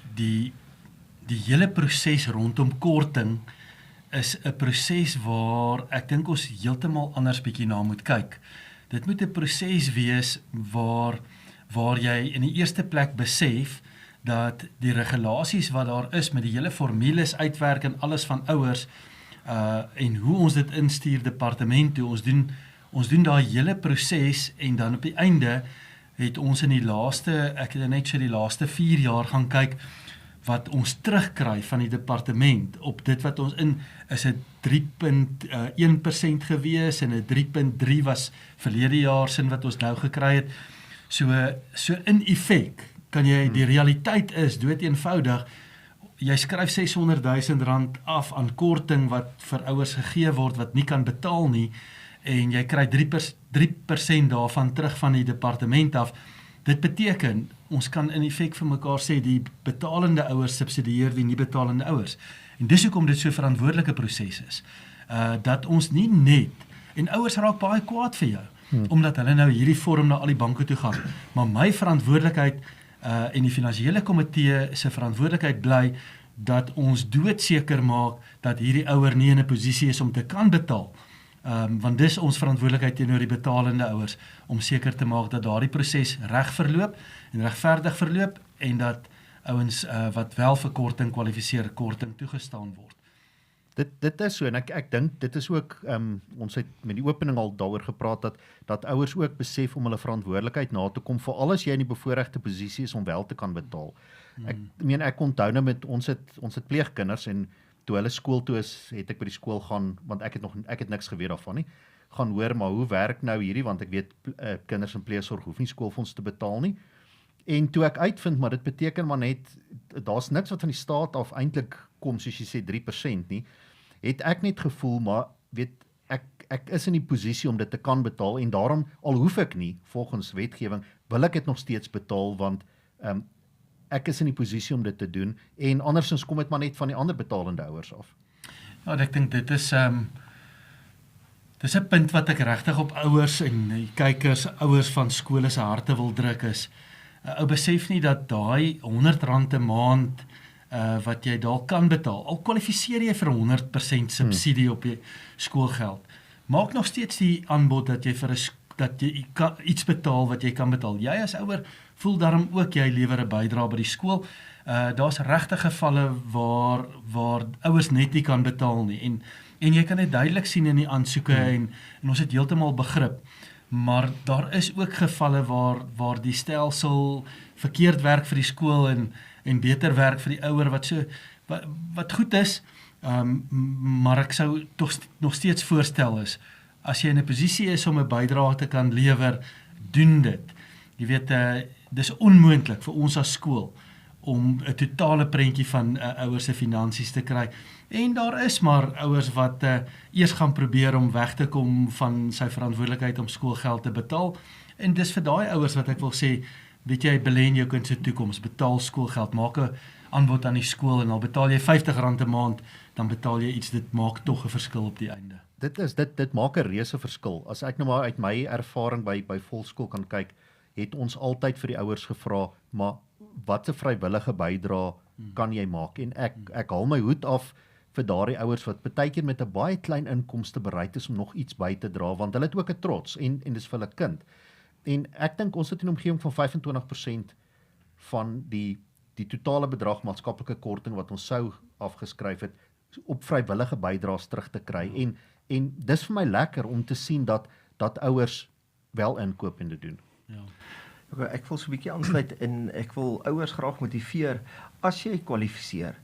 hele proses rondom korting is 'n proses waar ek dink ons heeltemal anders bietjie na moet kyk. Dit moet 'n proses wees waar jy in die eerste plek besef dat die regulasies wat daar is met die hele formules uitwerk en alles van ouers, en hoe ons dit instuur departement toe, ons doen daai hele proses, en dan op die einde het ons in die laaste 4 jaar gaan kyk wat ons terugkry van die departement op dit wat ons is 'n 3.1% gewees, en 'n 3.3 was verlede jaar sin wat ons nou gekry het. So in effek kan jy, die realiteit is dood eenvoudig, jy skryf R600,000 af aan korting wat vir ouers gegee word wat nie kan betaal nie, en jy kry 3% daarvan terug van die departement af. Dit beteken, ons kan in effek vir mekaar sê, die betalende ouers subsidieer die nie betalende ouers. En dis hoekom dit so 'n verantwoordelike proses is. Dat ons nie net, en ouers raak baie kwaad vir jou, omdat hulle nou hierdie vorm na al die banke toe gaan. Maar my verantwoordelikheid, en die finansiële komitee se verantwoordelikheid bly, dat ons doodseker maak, dat hierdie ouer nie in 'n posisie is om te kan betaal. Want dis ons verantwoordelikheid teenoor die betalende ouers, om seker te maak dat daardie proses reg verloop, en regverdig verloop, en dat ouens wat wel vir korting kwalifiseer, korting toegestaan word. Dit is so, en ek dink dit is ook, ons het met die opening al daaroor gepraat, dat ouers ook besef om hulle verantwoordelikheid na te kom, veral as jy in die bevoorregte posisie is om wel te kan betaal. Ek onthou nou met ons het pleegkinders, en toe hulle skool toe is, het ek by die skool gaan, want ek het niks geweet daarvan nie, gaan hoor, maar hoe werk nou hierdie, want ek weet kinders in pleegsorg hoef nie skoolfonds te betaal nie. En toe ek uitvind, maar dit beteken maar net, daar's niks wat van die staat af eintlik kom, soos jy sê 3% nie, het ek net gevoel, maar weet, ek is in die posisie om dit te kan betaal, en daarom, al hoef ek nie, volgens wetgewing, wil ek dit nog steeds betaal, want ek is in die posisie om dit te doen, en andersins kom dit maar net van die ander betalende ouers af. Ja, ek dink dit is 'n punt wat ek regtig op ouers en die kykers, ouers van skole se harte wil druk is, ou besef nie dat daai R100 'n maand wat jy dalk kan betaal, al kwalifiseer jy vir 100% subsidie op jou skoolgeld, maak nog steeds die aanbod dat jy dat jy iets betaal wat jy kan betaal. Jy as ouer voel daarom ook jy lewer 'n bydrae by die skool. Daar's regtig gevalle waar ouers net nie kan betaal nie, en jy kan dit duidelik sien in die aansoeke, en ons het heeltemal begrip. Maar daar is ook gevalle waar die stelsel verkeerd werk vir die skool, en beter werk vir die ouer, wat goed is, maar ek sou toch nog steeds voorstel is, as jy in 'n posisie is om 'n bydrae te kan lewer, doen dit. Jy weet, dis onmoontlik vir ons as skool om 'n totale prentjie van ouers se finansies te kry. En daar is maar ouers wat eers gaan probeer om weg te kom van sy verantwoordelikheid om skoolgeld te betaal. En dis vir daai ouers wat ek wil sê, weet jy, belê in jou kind se toekoms, betaal skoolgeld, maak 'n aanbod aan die skool, en al betaal jy R50 'n maand, dan betaal jy iets, dit maak tog 'n verskil op die einde. Dit maak 'n reuse verskil. As ek nou maar uit my ervaring by volkskool kan kyk, het ons altyd vir die ouers gevra, maar wat 'n vrywillige bydrae kan jy maak? En ek haal my hoed af vir daardie ouers wat partykeer met 'n baie klein inkomste bereid is om nog iets by te dra, want hulle het ook 'n trots, en dis vir hulle kind. En ek dink ons het in 'n omgewing van 25% van die totale bedrag maatskaplike korting wat ons sou afgeskryf het, op vrywillige bydraes terug te kry. En dis vir my lekker om te sien dat ouers wel inkoop en dit doen. Ja. Ek wil so 'n bietjie aansluit en ek wil ouers graag motiveer, as jy kwalifiseer,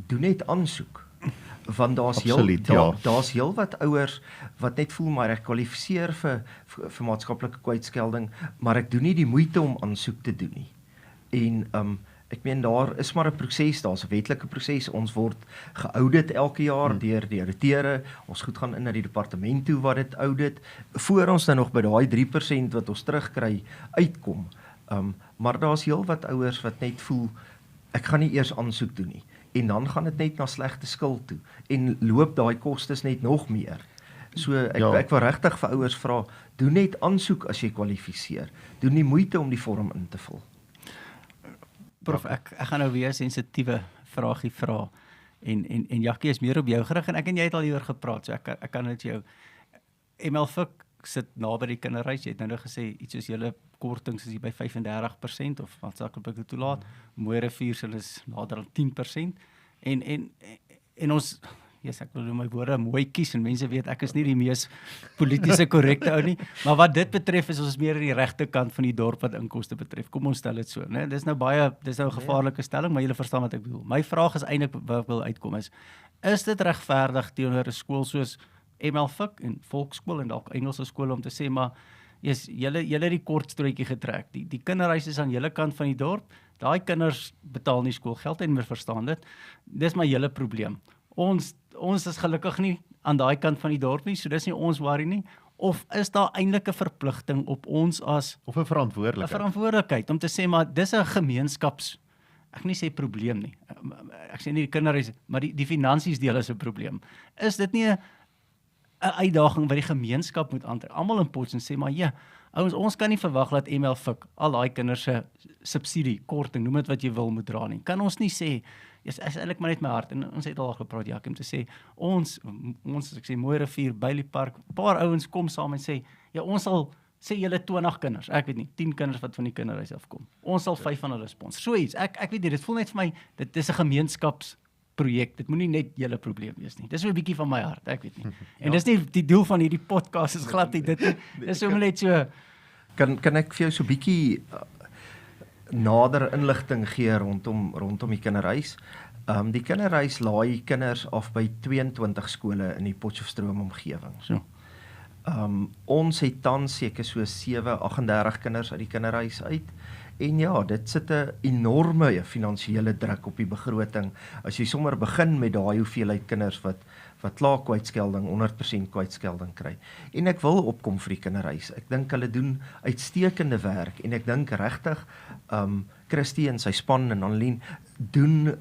doen net aansoek. Want Absoluut, ja. daar's heel wat ouers wat net voel maar ek kwalifiseer vir maatskaplike kwytskelding, maar ek doen nie die moeite om aansoek te doen nie. En ek meen daar is maar 'n proses, daar's 'n wetlike proses. Ons word geaudit elke jaar deur die ouditeure. Ons goed gaan in na die departement toe wat dit audit voor ons dan nog by daai 3% wat ons terugkry uitkom. Maar daar's heel wat ouers wat net voel ek gaan nie eers aansoek doen nie. En dan gaan dit net na slegte skuld toe en loop daai kostes net nog meer. So ek wil regtig vir ouers vra, doen net aansoek as jy kwalifiseer. Doen nie moeite om die vorm in te vul. Prof, ek gaan nou weer 'n sensitiewe vraagie vra. En Jackie is meer op jou gerig en ek en jy het al hieroor gepraat, so ek kan dit jou. MLFIC sit naby die kinderhuis. Jy het nou gesê iets soos julle kortings is hier by 35% of wat sal ek dit toelaat. Mooi Rivier se is nader aan 10%. En ons ek wil my woorde mooi kies en mense weet ek is nie die mees politiese korrekte ou nie, maar wat dit betref is ons meer aan die regte kant van die dorp wat inkomste betref. Kom ons stel dit so, né? Dis nou 'n gevaarlike stelling, maar julle verstaan wat ek bedoel. My vraag is eintlik wat ek wil uitkom is dit regverdig teenoor 'n skool soos MLFIC en Volksskool en dalk Engelse skole om te sê maar julle het die kort strooitjie getrek. Die kinderhuis is aan julle kant van die dorp. Daai kinders betaal nie skoolgeld en meer verstaan dit. Dis maar julle probleem. Ons is gelukkig nie aan daai kant van die dorp nie, so dis nie ons worry nie. Of is daar eintlik 'n verpligting op ons as of 'n verantwoordelikheid om te sê maar dis 'n gemeenskaps ek nie sê probleem nie. Ek sê nie die kinderhuis, maar die finansies deel is 'n probleem. Is dit nie 'n uitdaging wat die gemeenskap moet aantrek? Almal in Potchefstroom sê maar ja, ouens, ons kan nie verwag dat MLFIC al daai kinders se subsidie, korting, noem dit wat jy wil, moet dra nie. Kan ons nie sê is eintlik maar net my hart en ons het al gepraat Jackie om te sê ons ek sê Mooi Rivier, Bailey Park, 'n paar ouens kom saam en sê ja, ons sal sê julle 20 kinders, ek weet nie, 10 kinders wat van die kinderhuis afkom. Ons sal 5 van hulle sponsor. So iets. Ek weet nie, dit voel net vir my dit is 'n gemeenskapsprojek. Dit moenie net julle probleem wees nie. Dis so 'n bietjie van my hart, ek weet nie. En dis nie die doel van hierdie podcast is glad nie dit nie. Dis sommer net so kan ek vir jou so 'n bietjie nader inligting gee rondom die kinderhuis. Die kinderhuis laai kinders af by 22 skole in die Potchefstroom omgewing. So. Ons het tans seker so 38 kinders uit die kinderhuis uit. En ja, dit sit 'n enorme finansiële druk op die begroting. As jy sommer begin met daai hoeveelheid kinders wat klaar kwytskelding, 100% kwytskelding kry. En ek wil opkom vir die kinderhuis. Ek dink hulle doen uitstekende werk en ek dink regtig Christie en sy span en Annelien doen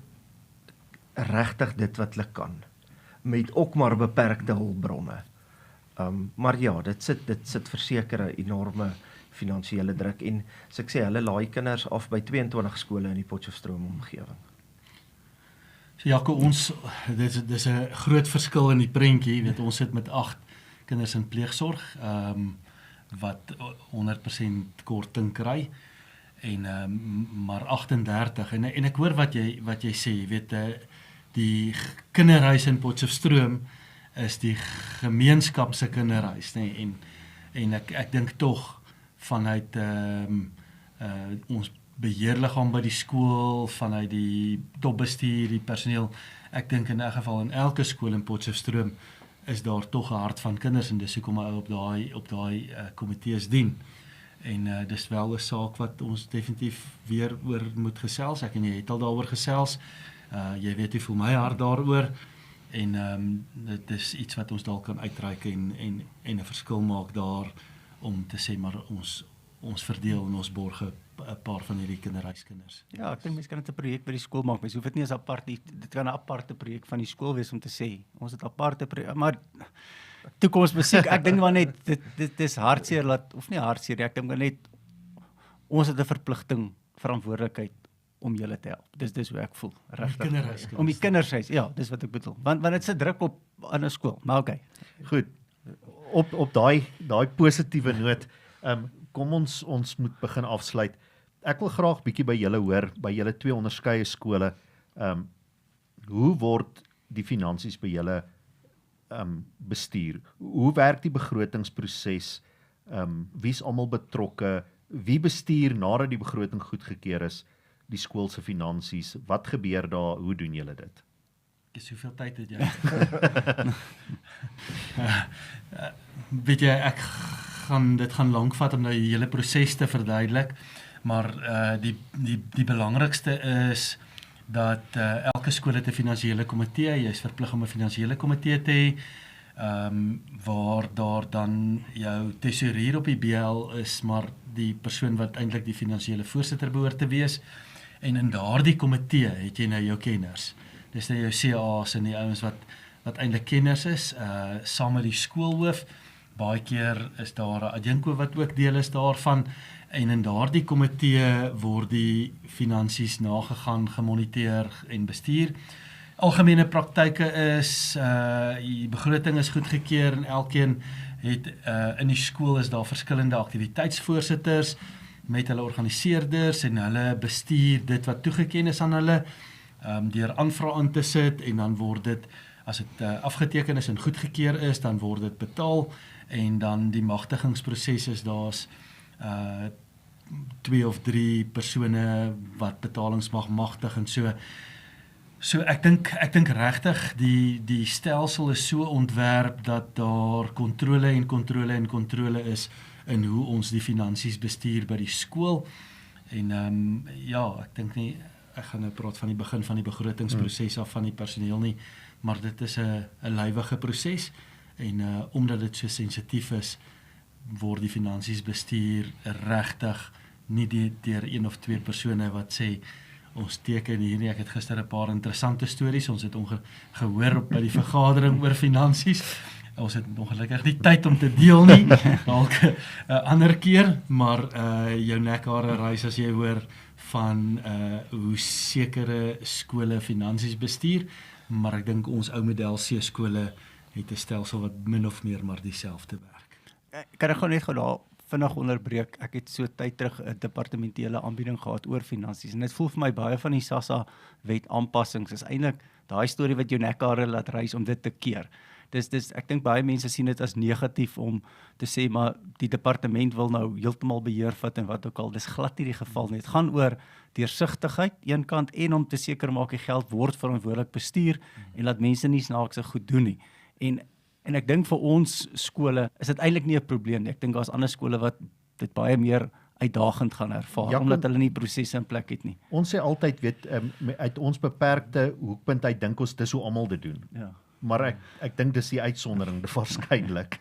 regtig dit wat hulle kan met ook maar beperkte hulpbronne. Maar ja, dit sit verseker 'n enorme finansiële druk en so ek sê hulle laai kinders af by 22 skole in die Potchefstroom omgewing. So Jaco, dis 'n groot verskil in die prentjie, jy weet ons sit met 8 kinders in pleegsorg wat 100% korting kry en maar 38 en ek hoor wat jy sê, jy weet die kinderhuis in Potchefstroom is die gemeenskap se kinderhuis, nê, en ek dink tog vanuit ons beheerliggaam by die skool, vanuit die topbestuur, die personeel, ek dink in 'n geval in elke skool in Potchefstroom is daar tog 'n hart van kinders en dis hoekom hy op daai komitees dien. En dis wel 'n saak wat ons definitief weer oor moet gesels. Ek en jy het al daaroor gesels. Jy weet hoe voel my hart daaroor. En dit is iets wat ons dalk kan uitreik en 'n verskil maak daar om te sê maar ons verdeel en ons borge 'n paar van hierdie kinderhuiskinders. Ja, ek dink mense kan dit 'n projek by die skool maak. Mens hoef dit nie as apart nie. Dit kan 'n aparte projek van die skool wees om te sê ons het aparte projek, maar toekomsmusiek, ek dink maar net dit is hartseer of nie hartseer, ek dink maar net ons het 'n verpligting, verantwoordelikheid om julle te help. Dis hoe ek voel, regtig. Om die kinderhuis, ja, dis wat ek bedoel. Want dit sit druk op aan 'n skool. Maar okay. Goed. Op daai positiewe noot, kom ons moet begin afsluit. Ek wil graag bietjie by julle hoor, by julle 2 onderskeie skole. Hoe word die finansies by julle bestuur? Hoe werk die begrotingsproses? Wie's almal betrokke? wie bestuur nadat die begroting goedgekeur is, die skool se finansies? Wat gebeur daar? Hoe doen julle dit? Dis hoeveel tyd het jy? Weet jy, dit gaan lank vat om nou die hele proses te verduidelik, maar die belangrikste is dat elke skool het 'n finansiële komitee, jy is verplig om 'n finansiële komitee te hê, waar daar dan jou tesourier op die BL is, maar die persoon wat eintlik die finansiële voorsitter behoort te wees, en in daardie komitee het jy nou jou kenners. Dis nou jou CA's en die ouens wat eintlik kenners is, saam met die skoolhoof. Baie keer is daar 'n adjunko wat ook deel is daarvan, en in daardie komitee word die finansies nagegaan, gemoniteer en bestuur. Algemene praktyke is, die begroting is goedgekeur en elkeen het, in die skool is daar verskillende aktiwiteitsvoorsitters met hulle organiseerders en hulle bestuur dit wat toegeken is aan hulle, deur aanvrae aan te sit, en dan word dit, as dit afgeteken is en goedgekeur is, dan word dit betaal, en dan die magtigingsproses is, daar's 2 of 3 persone wat betalings mag magtig en so. So ek dink regtig die stelsel is so ontwerp dat daar kontrole is in hoe ons die finansies bestuur by die skool. En ek dink nie, ek gaan nou praat van die begin van die begrotingsproses af van die personeel nie, maar dit is 'n lywige proses, en omdat dit so sensitief is, word die finansies bestuur regtig nie deur 1 of 2 persone wat sê ons teken hier nie. Ek het gister 'n paar interessante stories, ons het gehoor op by die vergadering oor finansies. Ons het ongelukkig nie tyd om te deel nie, dalk 'n ander keer, maar jou nekhare rys as jy hoor van hoe sekere skole finansies bestuur, maar ek dink ons ou model C skole het 'n stelsel wat min of meer maar dieselfde werk. Kan ek gewoon net daar vinnig onderbreek? Ek het so tyd terug 'n departementele aanbieding gehad oor finansies, en dit voel vir my baie van die SASSA wet aanpassings is eintlik daai storie wat jou nekhare laat rys om dit te keer. Dis ek dink baie mense sien dit as negatief om te sê maar die departement wil nou heeltemal beheer vat en wat ook al. Dis glad nie die geval nie. Dit gaan oor deursigtigheid een kant en om te seker maak die geld word verantwoordelik bestuur en laat mense nie snaakse goed doen nie. En ek dink vir ons skole is dit eintlik nie 'n probleem nie. Ek dink daar's ander skole wat dit baie meer uitdagend gaan ervaar, omdat hulle nie prosesse in plek het nie. Ons sê altyd, weet, uit ons beperkte hoekpunt uit dink ons dis hoe almal dit doen. Ja. Maar ek dink dis die uitsondering, waarskynlik.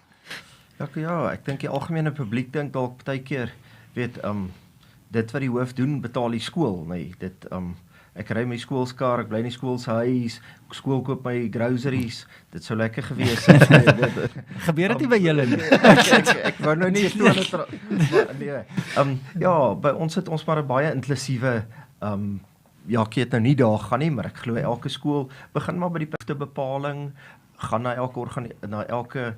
Ja, ek dink die algemene publiek dink dalk baie keer, weet, dit wat die hoof doen, betaal die skool, nee, dit, ek ry my skoolskar, ek bly in die skool se huis, skool koop my groceries, dit sou lekker gewees het. Gebeur dit nie by julle nie? Ek wou nou nie stoor nee. Ja, by ons het ons maar 'n baie inklusiewe ek het nou nie daar gaan nie, maar ek glo elke skool begin maar by die punte bepaling, gaan na elke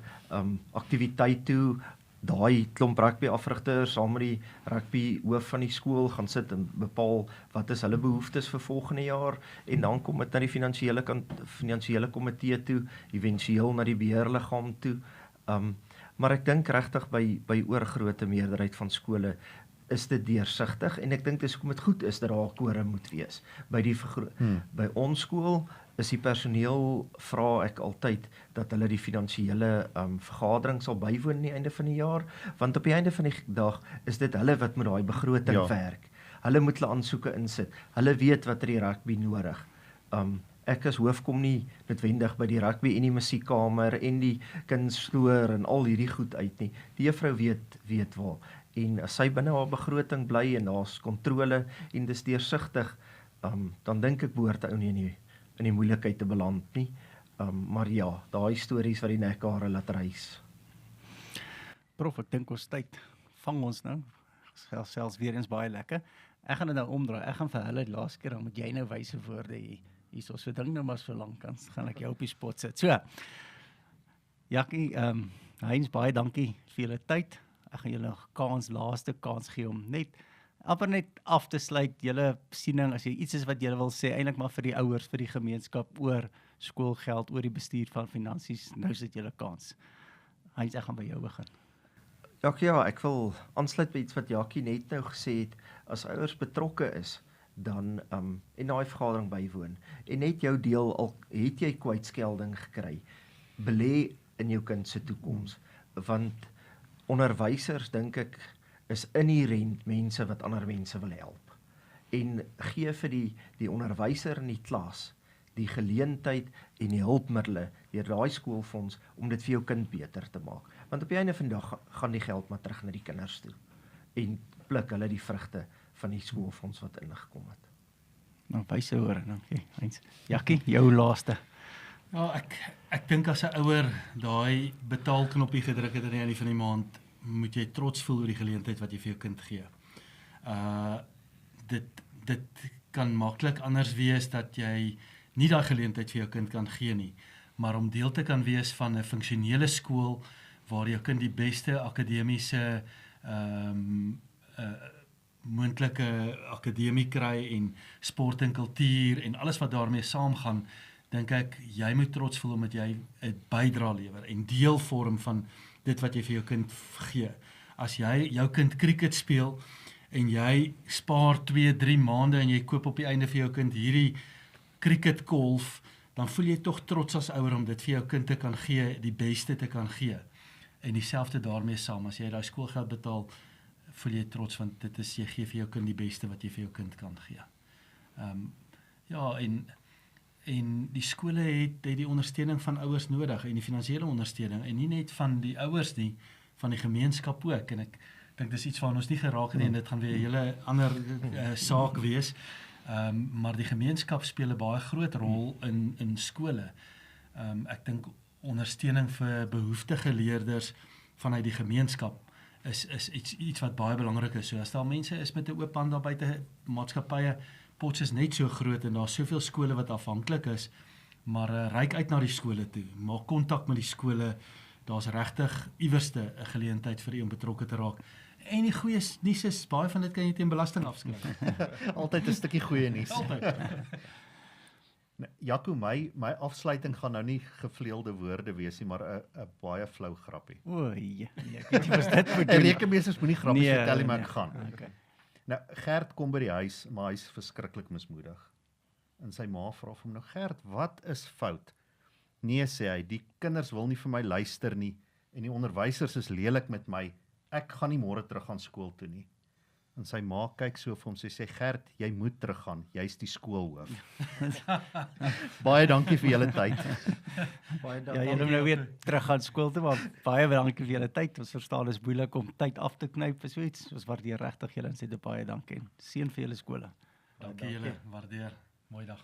aktiwiteit toe, daai klomp rugby afrigters saam met die rugby hoof van die skool gaan sit en bepaal wat is hulle behoeftes vir volgende jaar, en dan kom dit na die finansiële komitee toe, éventueel na die beheerliggaam toe. Maar ek dink regtig by oorgrote meerderheid van skole is dit deursigtig, en ek dink dis hoekom dit goed is dat daar 'n quorum moet wees. By ons skool is die personeel, vra ek altyd, dat hulle die finansiële vergadering sal bywoon aan die einde van die jaar, want op die einde van die dag is dit hulle wat met daai begroting werk. Hulle moet hulle aansoeke insit. Hulle weet wat die rugby nodig. Ek as hoof kom nie noodwendig by die rugby en die musiekkamer en die kunststoor en al hierdie goed uit nie. Die juffrou weet waar. En as sy binne haar begroting bly en daar's kontrole en dis deursigtig, dan dink ek behoort ou nie in die moeilikheid te beland nie. Maar ja, daai stories wat die nekhare laat rys. Prof, ek dink ons tyd vang ons nou. Selfs weer eens baie lekker. Ek gaan dit nou omdraai. Ek gaan vir hulle die laaste keer, dan moet jy nou wyse woorde hierso. So dink nou maar so lank kans, gaan ek jou op die spot sit. So, Jackie, Heinz, baie dankie vir julle tyd. Ek gaan julle laaste kans gee om net af te sluit, julle siening, as jy iets is wat julle wil sê, eintlik maar vir die ouers, vir die gemeenskap, oor skoolgeld, oor die bestuur van finansies, nou is dit julle kans. Heinz, ek gaan by jou begin. Ja, ek wil aansluit by iets wat Jackie net nou gesê het. As ouers betrokke is, dan en daai vergadering bywoon en net jou deel al het jy kwytskelding gekry, belê in jou kind se toekoms, want onderwysers dink ek is inherent mense wat ander mense wil help en gee vir die onderwyser in die klas die geleentheid en die hulpmiddels deur daai skoolfonds om dit vir jou kind beter te maak, want op die einde van die dag gaan die geld maar terug na die kinders toe en pluk hulle die vrugte van die skoolfonds wat ingekom het. Nou wyse hoor, dankie. Jackie, jou laaste. Ja, ek dink as 'n ouer daai betaalknopie gedruk het aan die einde van die maand, moet jy trots voel oor die geleentheid wat jy vir jou kind gee. Dit kan maklik anders wees dat jy nie daai geleentheid vir jou kind kan gee nie, maar om deel te kan wees van 'n funksionele skool waar jou kind die beste akademiese moontlike akademie kry en sport en kultuur en alles wat daarmee saamgaan, dink ek jy moet trots voel omdat jy 'n bydrae lewer en deel vorm van dit wat jy vir jou kind gee. As jy jou kind cricket speel en jy spaar 2-3 maande en jy koop op die einde vir jou kind hierdie cricketkolf, dan voel jy tog trots as ouer om dit vir jou kind te kan gee, die beste te kan gee. En dieselfde daarmee saam, as jy daai skoolgeld betaal, voel jy trots want dit is jy gee vir jou kind die beste wat jy vir jou kind kan gee. Ja, en die skole het die ondersteuning van ouers nodig en die finansiële ondersteuning en nie net van die ouers nie, van die gemeenskap ook. En ek dink dis iets waarna ons nie geraak het nie en dit gaan weer 'n hele ander saak wees. Maar die gemeenskap speel 'n baie groot rol in skole. Ek dink ondersteuning vir behoeftige leerders vanuit die gemeenskap is iets wat baie belangrik is. So as daar mense is met 'n oop hand daar buite, maatskappye, Potch is net so groot en daar's soveel skole wat afhanklik is, maar reik uit na die skole toe, maak kontak met die skole, daar's regtig iewerste 'n geleentheid vir u om betrokke te raak. En die goeie nuus is, baie van dit kan jy teen belasting afskryf. Altyd 'n stukkie goeie nuus. Altyd. Jaco, my afsluiting gaan nou nie gevleelde woorde wees nie, maar 'n baie flou grappie. Oei, ek weet nie wat dit moet doen. Rekenmeesters moenie grappies vertel nie, maar ek gaan. Okay. Nou, Gert kom by die huis, maar hy's verskriklik mismoedig. En sy ma vra vir hom nou, Gert, wat is fout? Nee, sê hy, die kinders wil nie vir my luister nie, en die onderwysers is lelik met my, ek gaan nie môre terug aan skool toe nie. En sy ma kyk so vir hom, sy sê, Gert, jy moet teruggaan, jy's die skoolhoof. Baie dankie vir julle tyd. Baie Ja, jy moet nou weer terug gaan skool toe, maar baie dankie vir julle tyd. Ons verstaan is moeilik om tyd af te knyp vir so iets. Ons waardeer regtig julle en sê baie dankie. Seën vir julle skole. Dankie julle, waardeer. Mooi dag.